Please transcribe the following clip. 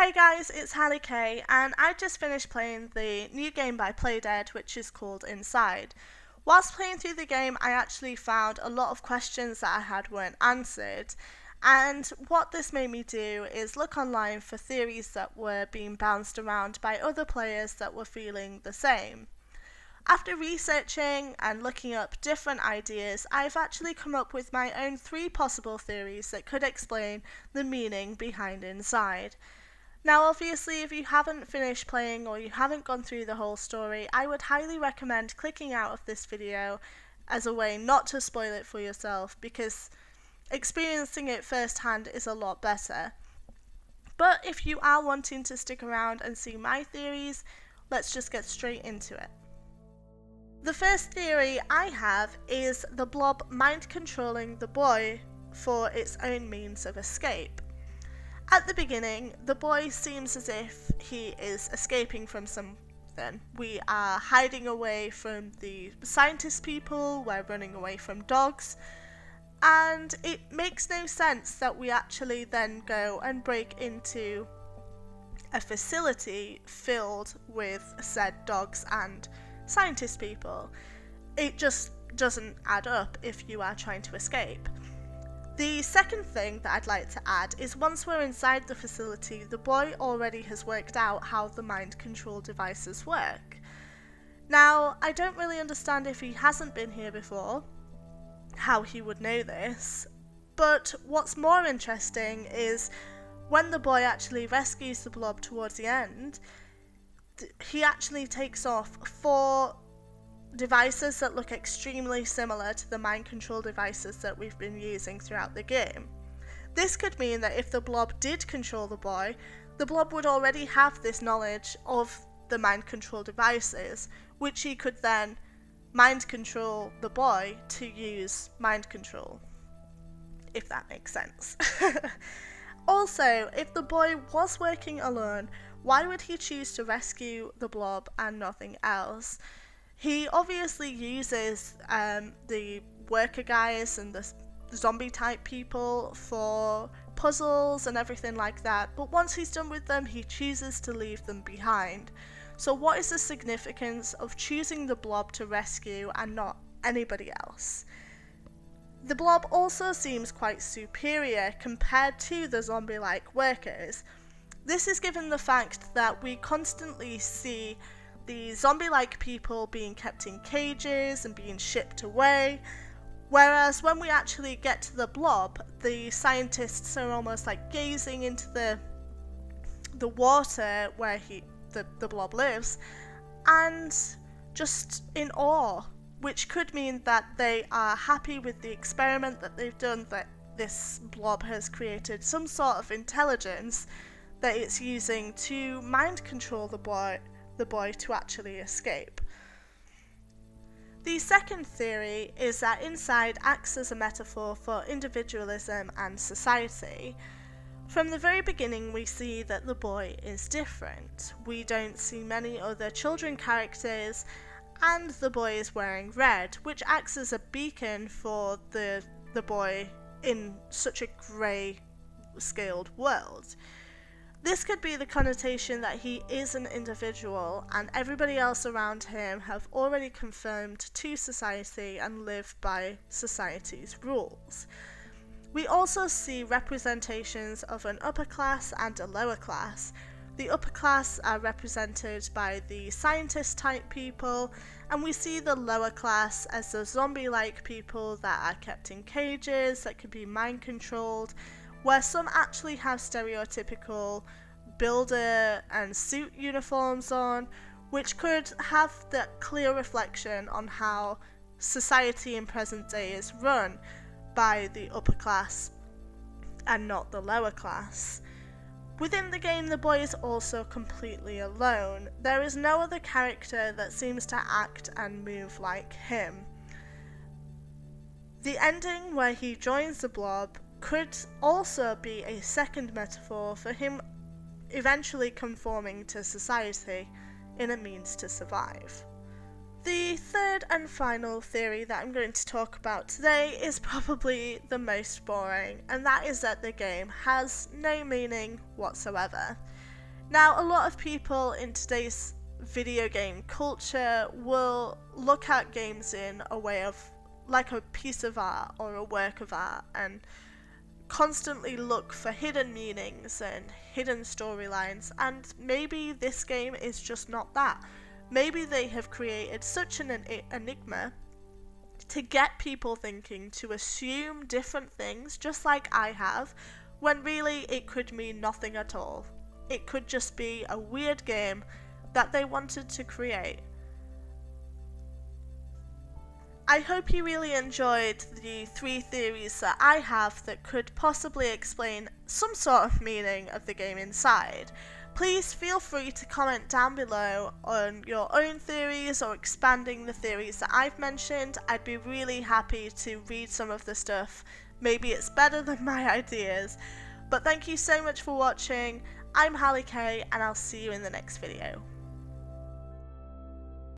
Hey guys, it's Hallie Kay, and I just finished playing the new game by PLAYDEAD'S, which is called Inside. Whilst playing through the game, I actually found a lot of questions that I had weren't answered, and what this made me do is look online for theories that were being bounced around by other players that were feeling the same. After researching and looking up different ideas, I've actually come up with my own 3 possible theories that could explain the meaning behind Inside. Now obviously if you haven't finished playing or you haven't gone through the whole story, I would highly recommend clicking out of this video as a way not to spoil it for yourself, because experiencing it firsthand is a lot better. But if you are wanting to stick around and see my theories, let's just get straight into it. The first theory I have is the Blob mind controlling the boy for its own means of escape. At the beginning, the boy seems as if he is escaping from something. We are hiding away from the scientist people, we're running away from dogs, and it makes no sense that we actually then go and break into a facility filled with said dogs and scientist people. It just doesn't add up if you are trying to escape. The second thing that I'd like to add is once we're inside the facility, the boy already has worked out how the mind control devices work. Now, I don't really understand if he hasn't been here before, how he would know this, but what's more interesting is when the boy actually rescues the Blob towards the end, he actually takes off 4 devices that look extremely similar to the mind control devices that we've been using throughout the game. This could mean that if the Blob did control the boy, the Blob would already have this knowledge of the mind control devices, which he could then mind control the boy to use mind control, if that makes sense. Also, if the boy was working alone, why would he choose to rescue the Blob and nothing else? He obviously uses the worker guys and the zombie type people for puzzles and everything like that, but once he's done with them, he chooses to leave them behind. So what is the significance of choosing the Blob to rescue and not anybody else? The Blob also seems quite superior compared to the zombie-like workers. This is given the fact that we constantly see the zombie-like people being kept in cages and being shipped away, whereas when we actually get to the Blob, the scientists are almost like gazing into the water where the Blob lives, and just in awe, which could mean that they are happy with the experiment that they've done, that this Blob has created some sort of intelligence that it's using to mind control the boy to actually escape. The second theory is that Inside acts as a metaphor for individualism and society. From the very beginning, we see that the boy is different. We don't see many other children characters, and the boy is wearing red, which acts as a beacon for the boy in such a grey scaled world. This could be the connotation that he is an individual and everybody else around him have already conformed to society and live by society's rules. We also see representations of an upper class and a lower class. The upper class are represented by the scientist type people, and we see the lower class as the zombie-like people that are kept in cages, that can be mind controlled, where some actually have stereotypical builder and suit uniforms on, which could have that clear reflection on how society in present day is run by the upper class and not the lower class. Within the game, the boy is also completely alone. There is no other character that seems to act and move like him. The ending where he joins the Blob could also be a second metaphor for him eventually conforming to society in a means to survive. The third and final theory that I'm going to talk about today is probably the most boring, and that is that the game has no meaning whatsoever. Now, a lot of people in today's video game culture will look at games in a way of like a piece of art or a work of art and constantly look for hidden meanings and hidden storylines, and maybe this game is just not that. Maybe they have created such an enigma to get people thinking, to assume different things just like I have, when really it could mean nothing at all. It could just be a weird game that they wanted to create. I hope you really enjoyed the 3 theories that I have that could possibly explain some sort of meaning of the game Inside. Please feel free to comment down below on your own theories or expanding the theories that I've mentioned. I'd be really happy to read some of the stuff. Maybe it's better than my ideas. But thank you so much for watching. I'm Hallie K, and I'll see you in the next video.